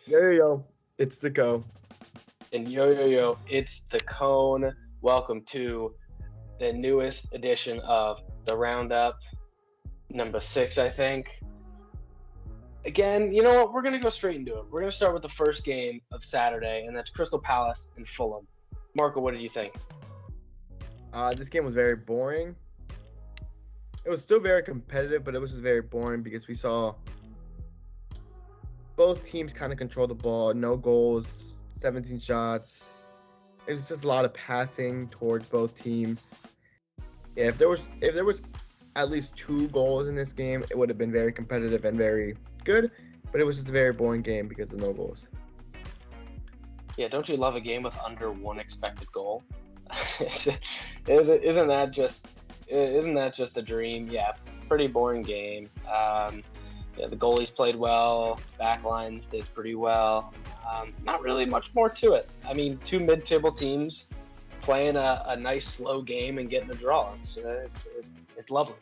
Yo, yo, yo. It's the go. And yo, it's the Cone. Welcome to the newest edition of the Roundup, number 6, I think. Again, you know what? We're going to go straight into it. We're going to start with the first game of Saturday, and that's Crystal Palace and Fulham. Marco, what did you think? This game was very boring. It was still very competitive, but it was just very boring because we saw both teams kind of control the ball. No goals, 17 shots. It was just a lot of passing towards both teams. Yeah, if there was at least 2 goals in this game, it would have been very competitive and very good. But it was just a very boring game because of no goals. Yeah, don't you love a game with under one expected goal? isn't that just a dream? Yeah, pretty boring game. Yeah, the goalies played well, backlines did pretty well. Not really much more to it. I mean, two mid-table teams playing a nice slow game and getting a draw. It's lovely.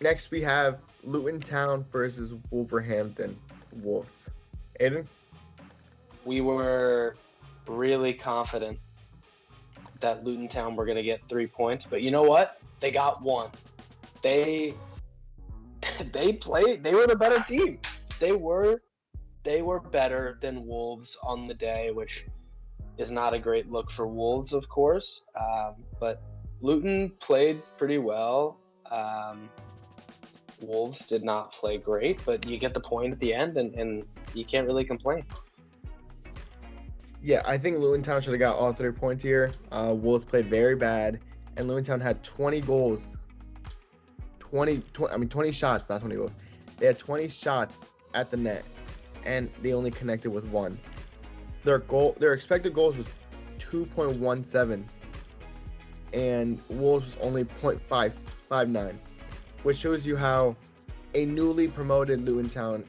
Next, we have Luton Town versus Wolverhampton Wolves. Aiden? We were really confident that Luton Town were going to get 3 points, but you know what? They got one. They they played. They were the better team. They were they were better than Wolves on the day, which is not a great look for Wolves, of course. But Luton played pretty well. Wolves did not play great, but you get the point at the end, and you can't really complain. Yeah, I think Luton Town should have got all 3 points here. Wolves played very bad, and Luton Town had 20 goals. 20 shots, not 20 goals. They had 20 shots at the net, and they only connected with one. Their expected goals was 2.17, and Wolves was only 0.559, which shows you how a newly promoted Luton Town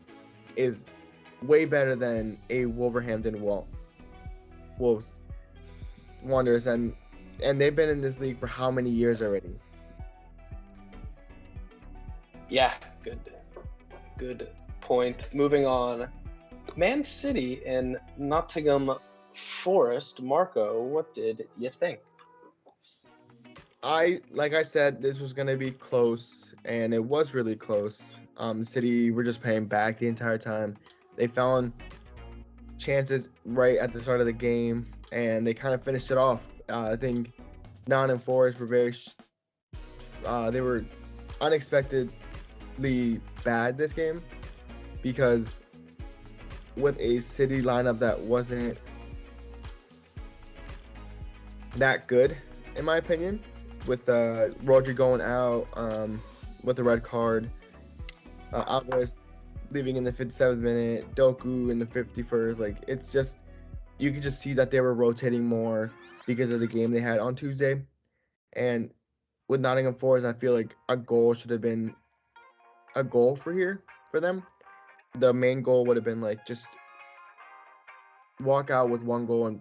is way better than a Wolverhampton Wolves Wanderers, and they've been in this league for how many years already? Yeah, good point. Moving on, Man City and Nottingham Forest. Marco, what did you think? Like I said, this was gonna be close, and it was really close. City were just playing back the entire time. They found chances right at the start of the game, and they kind of finished it off. I think Nottingham Forest were they were unexpectedly bad this game because with a City lineup that wasn't that good, in my opinion, with Rodri going out with a red card, Alvarez leaving in the 57th minute, Doku in the 51st. Like, it's just, you could just see that they were rotating more because of the game they had on Tuesday. And with Nottingham Forest, I feel like a goal should have been a goal for them. The main goal would have been like just walk out with one goal and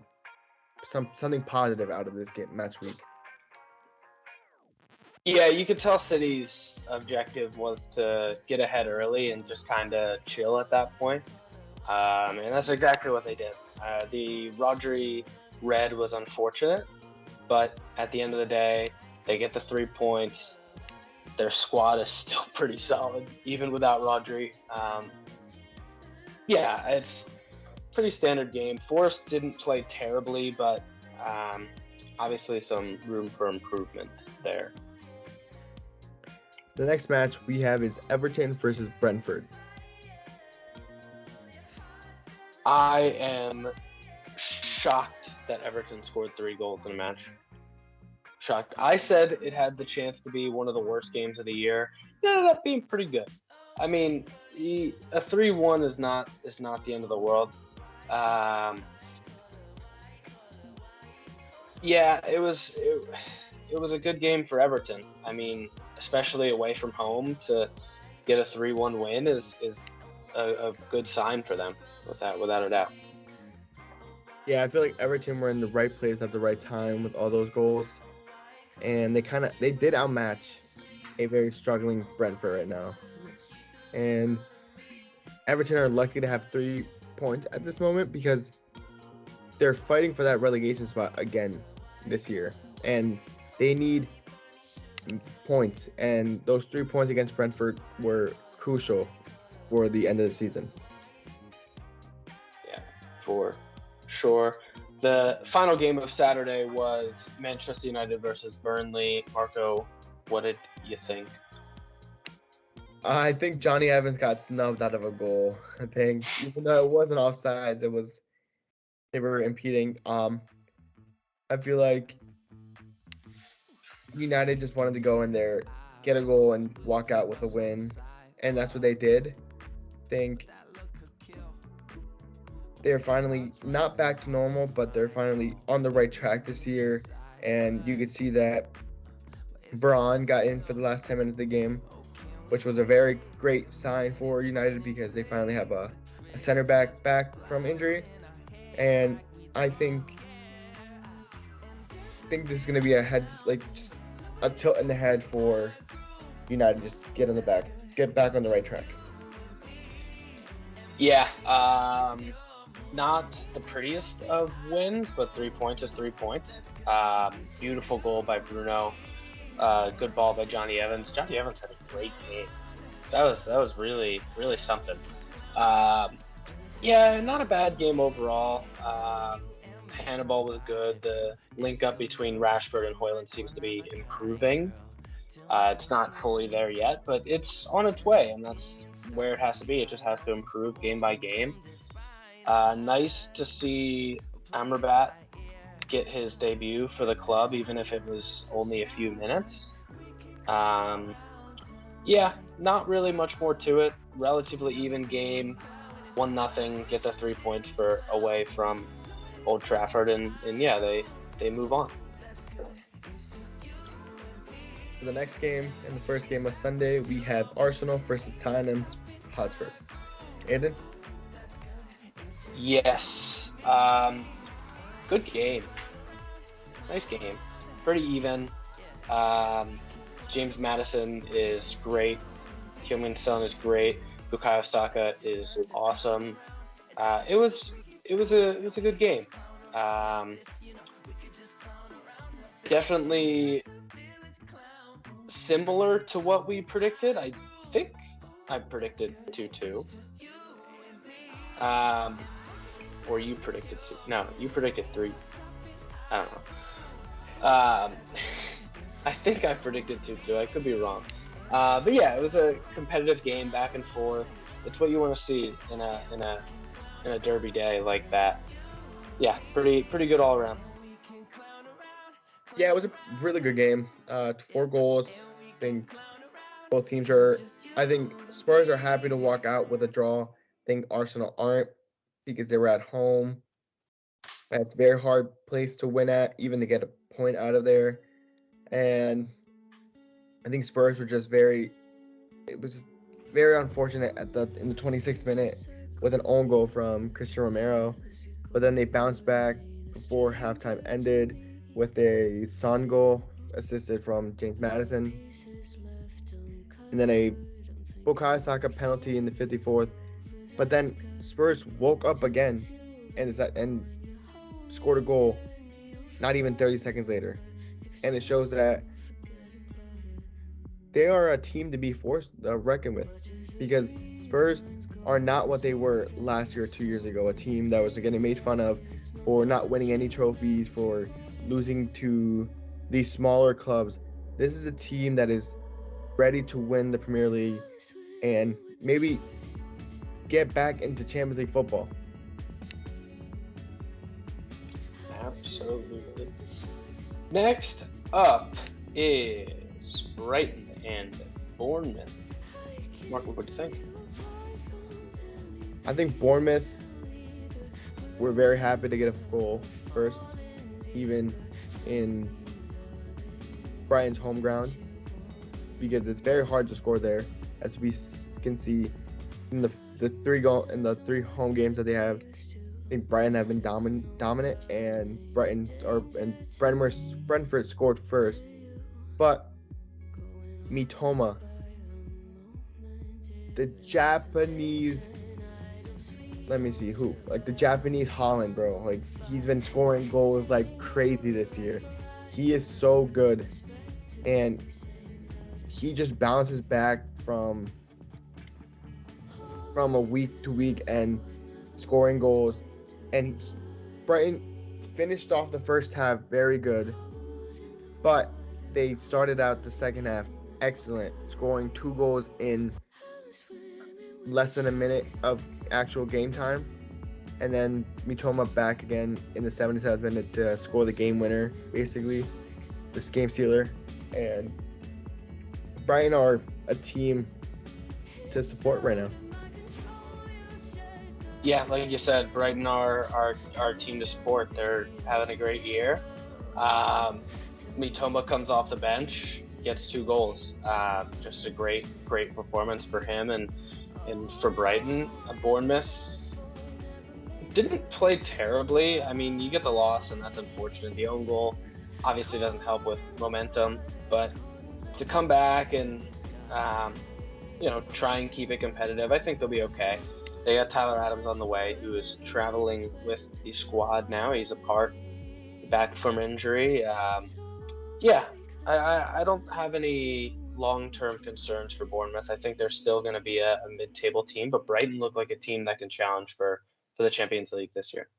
something positive out of this game match week. Yeah, you could tell City's objective was to get ahead early and just kind of chill at that point. And that's exactly what they did. The Rodri red was unfortunate, but at the end of the day, they get the 3 points. Their squad is still pretty solid, even without Rodri. Yeah, it's pretty standard game. Forest didn't play terribly, but obviously some room for improvement there. The next match we have is Everton versus Brentford. I am shocked that Everton scored 3 goals in a match. Shocked. I said it had the chance to be one of the worst games of the year. It ended up being pretty good. I mean, a 3-1 is not the end of the world. Um, yeah, it was a good game for Everton. I mean, especially away from home to get a 3-1 win is a good sign for them, without a doubt. Yeah, I feel like Everton were in the right place at the right time with all those goals, and they did outmatch a very struggling Brentford right now. And Everton are lucky to have 3 points at this moment because they're fighting for that relegation spot again this year, and they need points. And those 3 points against Brentford were crucial for the end of the season. Yeah, for sure. The final game of Saturday was Manchester United versus Burnley. Marco, what did you think? I think Johnny Evans got snubbed out of a goal. I think even though it wasn't offsides, they were impeding. I feel like United just wanted to go in there, get a goal, and walk out with a win, and that's what they did. I think they're finally not back to normal, but they're finally on the right track this year, and you could see that Braun got in for the last 10 minutes of the game, which was a very great sign for United because they finally have a center back from injury, and I think this is going to be just a tilt in the head for United. Just get back on the right track. Yeah, not the prettiest of wins, but 3 points is 3 points. Beautiful goal by Bruno. Good ball by Johnny Evans. Johnny Evans had a great game. That was really, really something. Yeah, not a bad game overall. Hannibal was good. The link up between Rashford and Højlund seems to be improving. It's not fully there yet, but it's on its way, and that's where it has to be. It just has to improve game by game. Nice to see Amrabat get his debut for the club, even if it was only a few minutes. Yeah, not really much more to it. Relatively even game. 1-0, get the 3 points away from Old Trafford, and yeah, they move on. For the next game, and the first game of Sunday, we have Arsenal versus Tottenham Hotspur. Aidan? Yes. Good game. Nice game. Pretty even. James Maddison is great. Heung-min Son is great. Bukayo Saka is awesome. It was a good game. Definitely similar to what we predicted. I think I predicted 2-2. Or you predicted 2. No, you predicted 3. I don't know. I think I predicted 2-2. I could be wrong. But yeah, it was a competitive game, back and forth. It's what you want to see in a derby day like that. Yeah, pretty good all around. Yeah, it was a really good game. 4 goals. I think both teams I think Spurs are happy to walk out with a draw. I think Arsenal aren't because they were at home. And it's a very hard place to win at, even to get a point out of there. And I think Spurs were just it was just very unfortunate in the 26th minute with an own goal from Christian Romero. But then they bounced back before halftime ended with a Son goal assisted from James Maddison. And then a Bukayo Saka penalty in the 54th. But then Spurs woke up again and scored a goal not even 30 seconds later. And it shows that they are a team to be reckoned with, because Spurs are not what they were last year or 2 years ago, a team that was getting made fun of for not winning any trophies, for losing to these smaller clubs. This is a team that is ready to win the Premier League and maybe get back into Champions League football. Absolutely. Next up is Brighton and Bournemouth. Mark, what do you think? I think Bournemouth, we're very happy to get a goal first, even in Brighton's home ground, because it's very hard to score there, as we can see in the 3 home games that they have. I think Brighton have been dominant, and Brentford scored first. But Mitoma, the Japanese let me see who, like the Japanese Holland, bro. Like he's been scoring goals like crazy this year. He is so good, and he just bounces back from a week to week and scoring goals. And Brighton finished off the first half very good, but they started out the second half excellent, scoring 2 goals in less than a minute of actual game time. And then Mitoma back again in the 77th minute to score the game winner, basically, this game sealer. And Brighton are a team to support right now. Yeah, like you said, Brighton are our team to support. They're having a great year. Mitoma comes off the bench, gets 2 goals. Just a great performance for him and for Brighton. Bournemouth didn't play terribly. I mean, you get the loss, and that's unfortunate. The own goal obviously doesn't help with momentum, but to come back and try and keep it competitive, I think they'll be okay. They got Tyler Adams on the way, who is traveling with the squad now. He's back from injury. I don't have any long-term concerns for Bournemouth. I think they're still going to be a mid-table team, but Brighton look like a team that can challenge for the Champions League this year.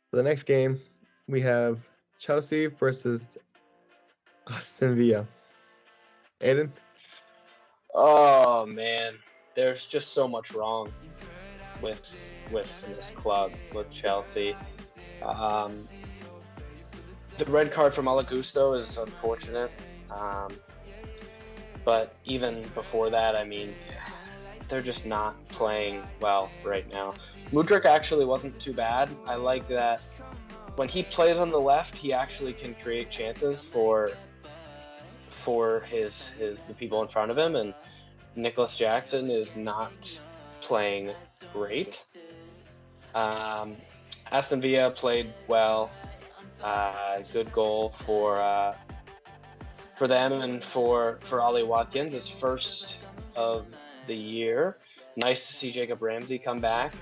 For the next game, we have Chelsea versus Aston Villa. Aidan? Oh man, there's just so much wrong with this club, with Chelsea. The red card from Malo Gusto is unfortunate, but even before that, I mean, they're just not playing well right now. Mudryk actually wasn't too bad. I like that when he plays on the left, he actually can create chances for the people in front of him, and Nicholas Jackson is not playing great. Aston Villa played well. Good goal for them and for Ollie Watkins, his first of the year. Nice to see Jacob Ramsey come back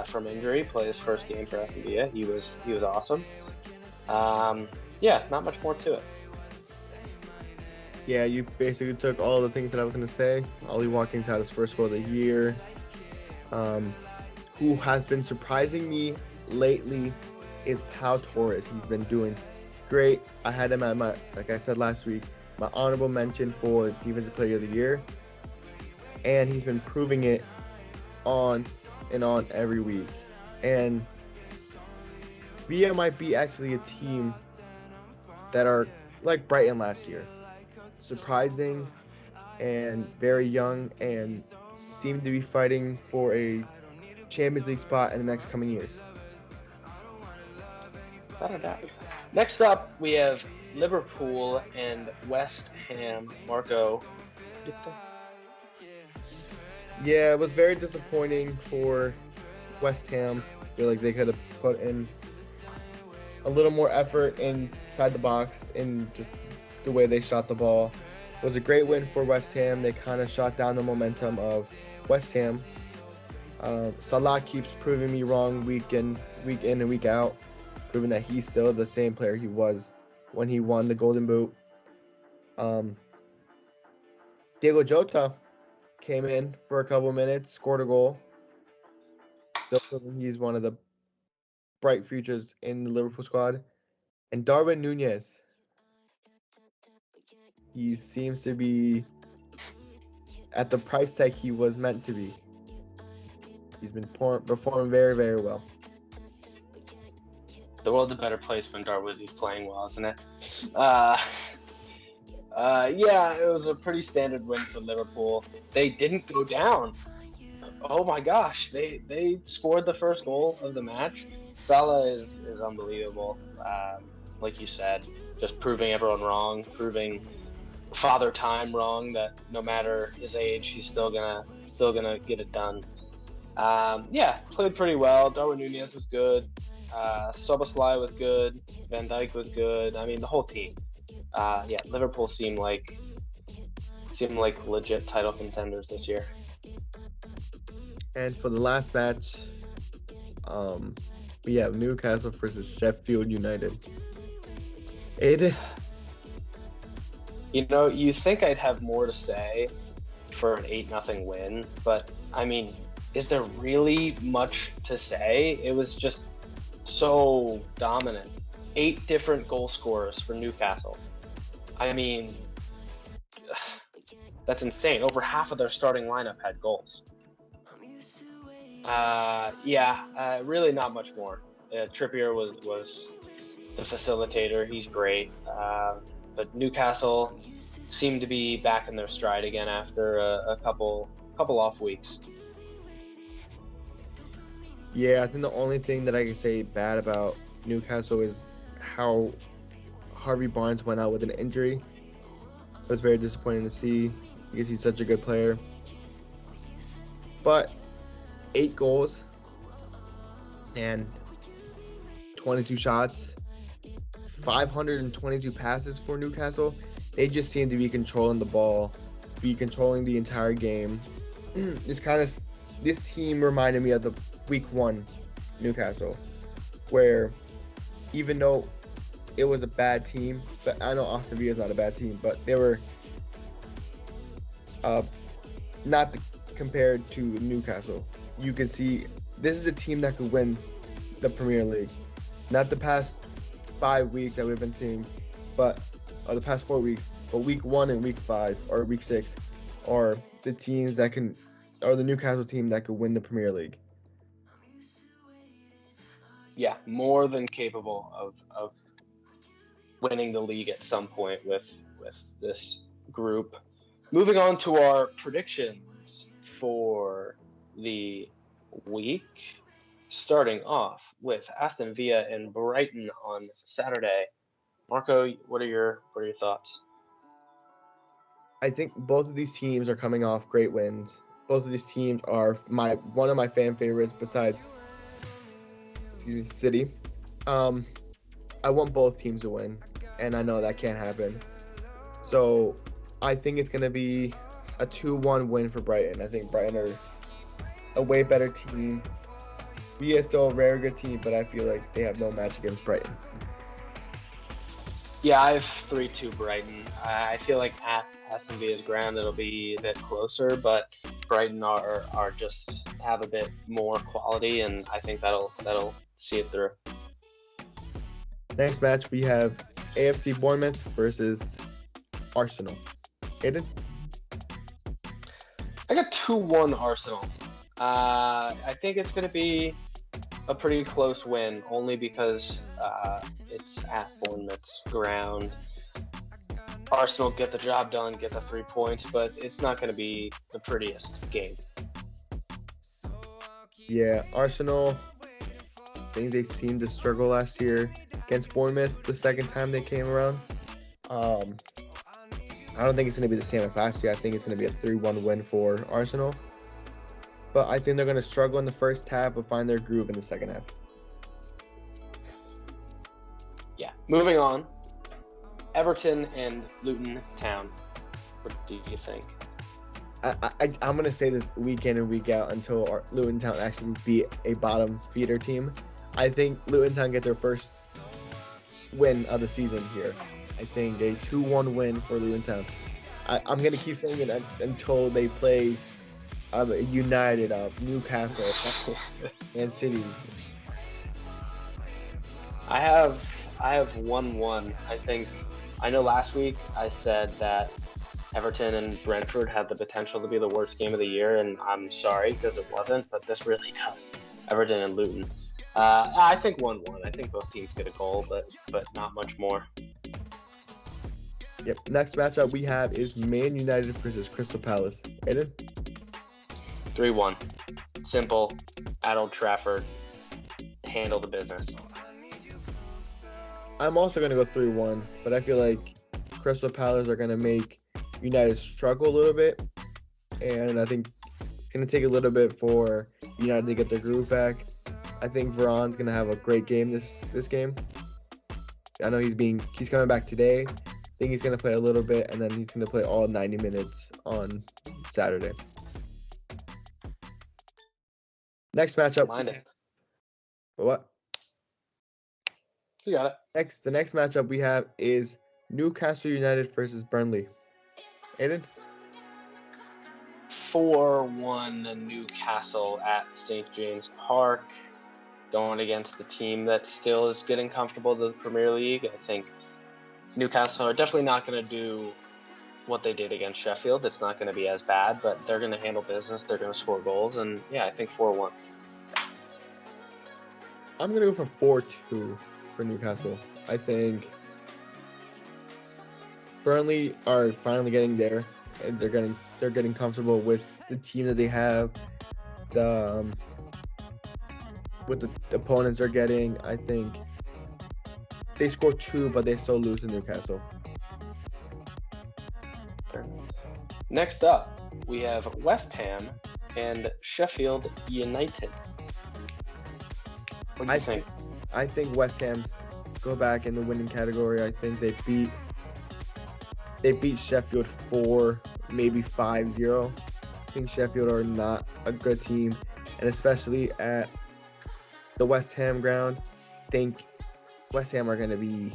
from injury, play his first game for Aston Villa. He was awesome. Not much more to it. Yeah, you basically took all the things that I was going to say. Ollie Watkins had his first goal of the year. Who has been surprising me lately is Pau Torres. He's been doing great. I had him at like I said last week, my honorable mention for Defensive Player of the Year. And he's been proving it on and on every week. And Villa might be actually a team that are like Brighton last year. Surprising and very young, and seem to be fighting for a Champions League spot in the next coming years. Next up, we have Liverpool and West Ham. Marco. Yeah, it was very disappointing for West Ham. I feel like they could have put in a little more effort inside the box in just the way they shot the ball. It was a great win for West Ham. They kind of shot down the momentum of West Ham. Salah keeps proving me wrong week in and week out, proving that he's still the same player he was when he won the Golden Boot. Diego Jota came in for a couple minutes, scored a goal. Still proving he's one of the bright futures in the Liverpool squad. And Darwin Núñez, he seems to be at the price tag he was meant to be. He's been performing very, very well. The world's a better place when Darwizzi's playing well, isn't it? It was a pretty standard win for Liverpool. They didn't go down. Oh my gosh, they scored the first goal of the match. Salah is unbelievable. Like you said, just proving everyone wrong, proving Father Time wrong, that no matter his age, he's still gonna get it done. Played pretty well. Darwin Núñez was good. Szoboszlai was good. Van Dijk was good. I mean, the whole team. Liverpool seemed like legit title contenders this year. And for the last match, we have Newcastle versus Sheffield United. Aidan, You think I'd have more to say for an 8-0 win, but I mean, is there really much to say? It was just so dominant. 8 different goal scorers for Newcastle. I mean, that's insane. Over half of their starting lineup had goals. Really not much more. Trippier was the facilitator. He's great. But Newcastle seemed to be back in their stride again after a couple off weeks. yeah, I think the only thing that I can say bad about Newcastle is how Harvey Barnes went out with an injury. It was very disappointing to see because he's such a good player. But 8 goals and 22 shots, 522 passes for Newcastle. They just seem to be controlling the ball, be controlling the entire game. This team reminded me of the week 1 Newcastle, where even though it was a bad team, but I know Aston Villa is not a bad team, but they were not compared to Newcastle. You can see this is a team that could win the Premier League. Not the past 5 weeks that we've been seeing, but the past 4 weeks. But week 1 and week 5 or week 6 are the teams that can, or the Newcastle team that could win the Premier League. Yeah, more than capable of winning the league at some point with this group. Moving on to our predictions for the week, starting off with Aston Villa and Brighton on Saturday. Marco, what are your thoughts? I think both of these teams are coming off great wins. Both of these teams are one of my fan favorites besides City. I want both teams to win, and I know that can't happen. So I think it's going to be a 2-1 win for Brighton. I think Brighton are a way better team. Villa is still a very good team, but I feel like they have no match against Brighton. Yeah, I have 3-2 Brighton. I feel like at Aston Villa's ground it'll be a bit closer, but Brighton are just have a bit more quality, and I think that'll see it through. Next match we have AFC Bournemouth versus Arsenal. Aidan? I got 2-1 Arsenal. I think it's going to be a pretty close win, only because it's at Bournemouth's ground. Arsenal get the job done, get the 3 points, but it's not going to be the prettiest game. Yeah, Arsenal, I think they seemed to struggle last year against Bournemouth the second time they came around. I don't think it's going to be the same as last year. I think it's going to be a 3-1 win for Arsenal. But I think they're going to struggle in the first half but find their groove in the second half. Yeah. Moving on. Everton and Luton Town. What do you think? I'm going to say this week in and week out until Luton Town actually beat a bottom feeder team. I think Luton Town get their first win of the season here. I think a 2-1 win for Luton Town. I'm going to keep saying it until they play United, Newcastle, and City. I have 1-1. I know last week I said that Everton and Brentford had the potential to be the worst game of the year, and I'm sorry because it wasn't, but this really does. Everton and Luton. I think 1-1. I think both teams get a goal, but not much more. Yep. Next matchup we have is Man United versus Crystal Palace. Aidan? 3-1. Simple. At Old Trafford. Handle the business. I'm also going to go 3-1, but I feel like Crystal Palace are going to make United struggle a little bit, and I think it's going to take a little bit for United to get their groove back. I think Varane's going to have a great game this game. I know he's coming back today. I think he's going to play a little bit, and then he's going to play all 90 minutes on Saturday. Next matchup. Mind it. What? You got it. The next matchup we have is Newcastle United versus Burnley. Aidan? 4-1 Newcastle at St. James Park, going against the team that still is getting comfortable with the Premier League. I think Newcastle are definitely not going to do what they did against Sheffield. It's not going to be as bad, but they're going to handle business. They're going to score goals, and yeah, I think 4-1. I'm going to go for 4-2 for Newcastle. I think Burnley are finally getting there, and they're getting comfortable with the team that they have, with the opponents they're getting. I think they score 2, but they still lose to Newcastle. Next up, we have West Ham and Sheffield United. What do you think? I think West Ham go back in the winning category. I think they beat Sheffield 4, maybe 5-0. I think Sheffield are not a good team, and especially at the West Ham ground, I think West Ham are going to be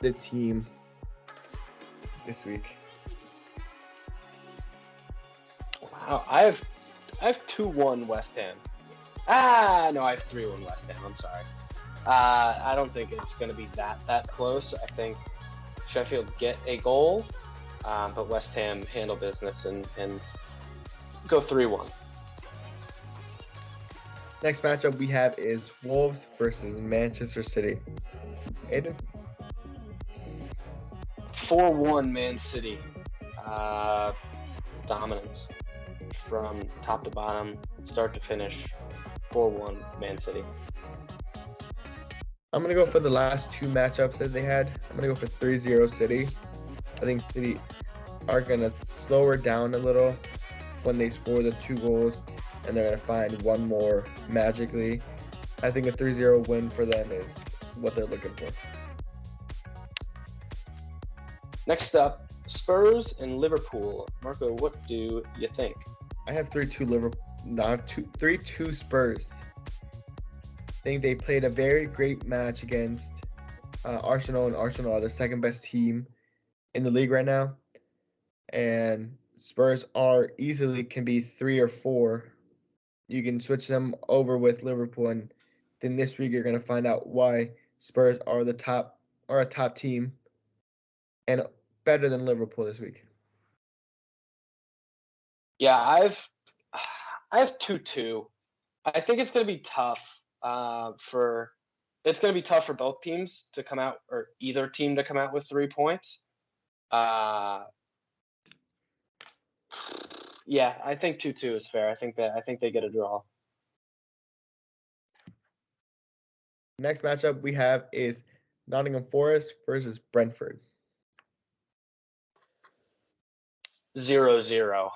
the team this week. Wow, I have 2-1 West Ham. No, I have 3-1 West Ham. I'm sorry. I don't think it's going to be that close. I think Sheffield get a goal, but West Ham handle business and go 3-1. Next matchup we have is Wolves versus Manchester City. Aidan? 4-1 Man City. Dominance from top to bottom, start to finish. 4-1 Man City. I'm going to go for the last 2 matchups that they had. I'm going to go for 3-0 City. I think City are going to slow her down a little when they score the 2 goals, and they're going to find one more magically. I think a 3-0 win for them is what they're looking for. Next up, Spurs and Liverpool. Marco, what do you think? I have 3-2 Liverpool. No, I have 3-2 Spurs. I think they played a very great match against Arsenal, and Arsenal are the second best team in the league right now. And Spurs can be 3 or 4. You can switch them over with Liverpool, and then this week you're going to find out why Spurs are a top team and better than Liverpool this week. Yeah, I have 2-2. I think it's going to be tough for both teams to come out, or either team to come out with 3 points. Yeah, I think 2-2 is fair. I think they get a draw. Next matchup we have is Nottingham Forest versus Brentford. 0-0.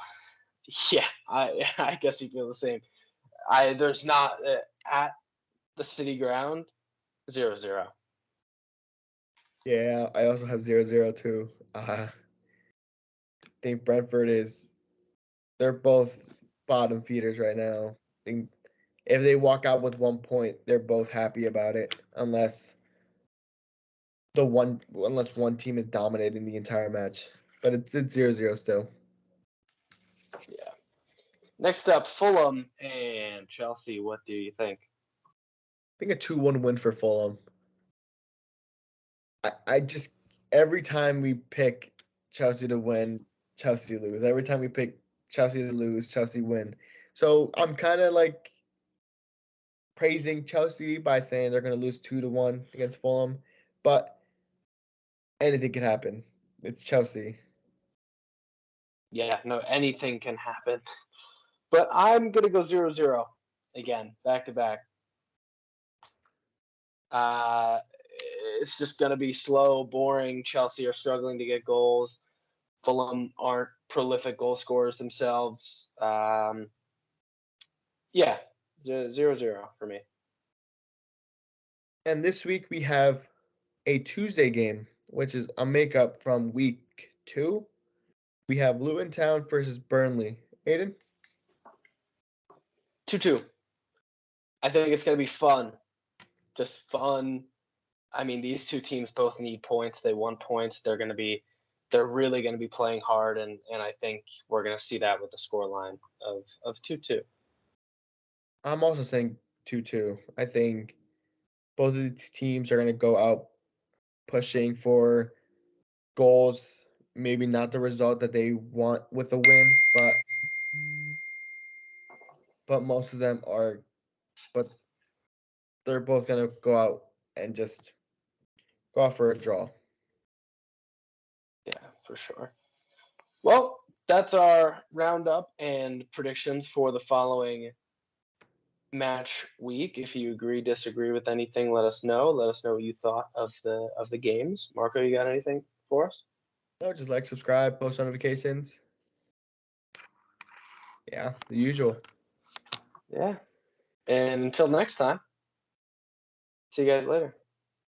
Yeah, I guess you feel the same. There's not at the City ground. 0-0. Yeah, I also have 0-0 too. I think they're both bottom feeders right now. I think if they walk out with 1 point, they're both happy about it, unless one team is dominating the entire match. But it's 0-0 still. Yeah. Next up, Fulham and Chelsea. What do you think? I think a 2-1 win for Fulham. I just, every time we pick Chelsea to win, Chelsea lose. Every time we pick Chelsea to lose, Chelsea win. So I'm kind of like praising Chelsea by saying they're going to lose 2-1 against Fulham, but anything can happen. It's Chelsea. Yeah, no, anything can happen. But I'm going to go 0-0 again, back to back. It's just going to be slow, boring. Chelsea are struggling to get goals. Fulham aren't prolific goal scorers themselves. Yeah, 0-0 for me. And this week we have a Tuesday game, which is a makeup from week 2. We have Luton Town versus Burnley. Aidan? 2-2. I think it's going to be fun. Just fun. I mean, these two teams both need points. They want points. They're really going to be playing hard, and I think we're going to see that with the scoreline of 2-2. I'm also saying 2-2. I think both of these teams are going to go out pushing for goals. Maybe not the result that they want with a win, but most of them are. But they're both going to go out and just go out for a draw. Yeah, for sure. Well, that's our roundup and predictions for the following match week. If you agree, disagree with anything, let us know. Let us know what you thought of the games. Marco, you got anything for us? No, just like, subscribe, post notifications. Yeah, the usual. Yeah. And until next time, see you guys later.